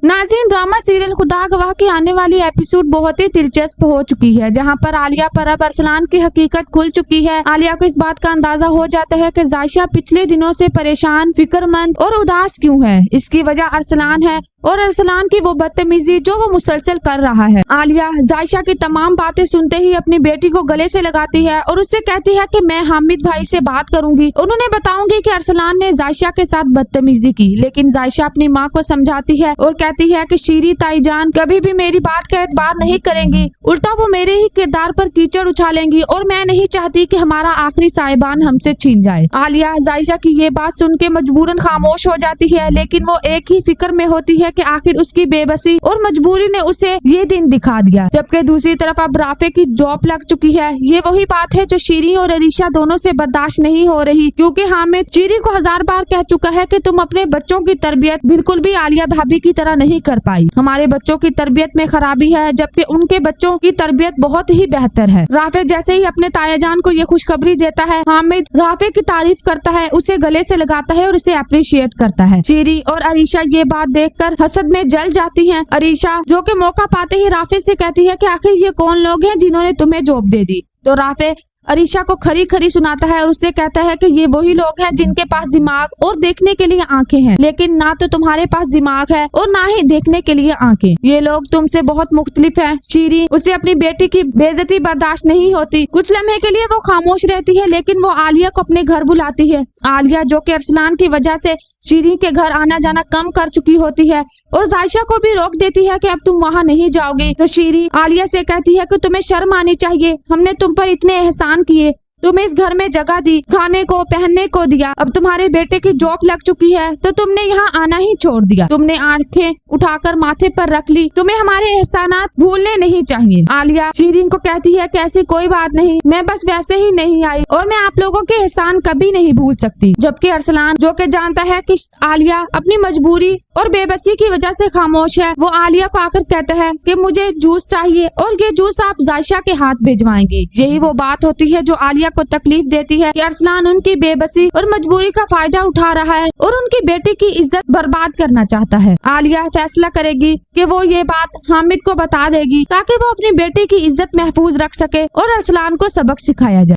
नाज़रीन, drama serial खुदा गवाह की आने वाली एपिसोड बहुत ही दिलचस्प हो चुकी है, जहां पर आलिया पर अब अरसलान की हकीकत खुल चुकी है। आलिया को इस बात का अंदाजा हो जाता है कि जायशा पिछले दिनों से परेशान, फिक्रमंद और उदास क्यों है। इसकी वजह अरसलान है और अरसलान की वो बदतमीजी जो वो मुसलसल कर रहा है। आलिया जायशा की तमाम बातें सुनते ही अपनी बेटी को गले से लगाती है और उससे कहती है कि मैं हामिद भाई से बात करूंगी, उन्होंने बताऊंगी कि अरसलान ने जायशा के साथ बदतमीजी की। लेकिन जायशा अपनी माँ को समझाती है और कहती है कि शीरी ताई जान कभी भी मेरी बात का एतबार नहीं करेंगी, उल्टा वो मेरे ही किरदार पर कीचड़ उछालेंगी और मैं नहीं चाहती कि हमारा आखिरी साहिबान हमसे छीन जाए। आलिया जायशा की ये बात सुन के मजबूरन खामोश हो जाती है, लेकिन वो एक ही फिक्र में होती है कि आखिर उसकी बेबसी और मजबूरी ने उसे ये दिन दिखा दिया। जबकि दूसरी तरफ अब राफे की जॉब लग चुकी है। ये वही बात है जो शीरी और अरीशा दोनों से बर्दाश्त नहीं हो रही, क्योंकि हामिद शीरी को 1000 बार कह चुका है कि तुम अपने बच्चों की तरबियत बिल्कुल भी आलिया भाभी की तरह नहीं कर पाई। हमारे बच्चों की तरबियत में खराबी है, जबकि उनके बच्चों की तरबियत बहुत ही बेहतर है। राफे जैसे ही अपने ताया जान को ये खुशखबरी देता है, हामिद राफे की तारीफ करता है, उसे गले से लगाता है और उसे अप्रिशिएट करता है। शीरी और अरीशा ये बात देखकर हसद में जल जाती हैं। अरीशा जो कि मौका पाते ही राफे से कहती है कि आखिर ये कौन लोग हैं जिन्होंने तुम्हें जॉब दे दी। तो राफे अरीशा को खरी खरी सुनाता है और उससे कहता है कि ये वही लोग हैं जिनके पास दिमाग और देखने के लिए आंखें हैं, लेकिन ना तो तुम्हारे पास दिमाग है और ना ही देखने के लिए आंखें। ये लोग तुमसे बहुत मुख्तलिफ हैं। शीरी उसे अपनी बेटी की बेइज्जती बर्दाश्त नहीं होती। कुछ लम्हे के लिए वो खामोश रहती है, लेकिन वो आलिया को अपने घर बुलाती है। आलिया जो कि अरसलान की वजह से शीरी के घर आना जाना कम कर चुकी होती है और जायशा को भी रोक देती है कि अब तुम वहाँ नहीं जाओगी। तो शीरी आलिया से कहती है कि तुम्हें शर्म आनी चाहिए, हमने तुम पर इतने एहसान किए, तुम्हें इस घर में जगह दी, खाने को पहनने को दिया, अब तुम्हारे बेटे की जॉब लग चुकी है तो तुमने यहाँ आना ही छोड़ दिया। तुमने आंखें उठाकर माथे पर रख ली, तुम्हें हमारे एहसानात भूलने नहीं चाहिए। आलिया शीरीन को कहती है कि ऐसी कोई बात नहीं, मैं बस वैसे ही नहीं आई और मैं आप लोगों के एहसान कभी नहीं भूल सकती। जबकि अरसलान जो कि जानता है कि आलिया अपनी मजबूरी और बेबसी की वजह से खामोश है, वो आलिया को आकर कहता है कि मुझे जूस चाहिए और ये जूस आप जायशा के हाथ भिजवाएंगी। यही वो बात होती है जो आलिया को तकलीफ देती है कि अरसलान उनकी बेबसी और मजबूरी का फायदा उठा रहा है और उनकी बेटी की इज्जत बर्बाद करना चाहता है। आलिया फैसला करेगी कि वो ये बात हामिद को बता देगी ताकि वो अपनी बेटी की इज्जत महफूज रख सके और अरसलान को सबक सिखाया जाए।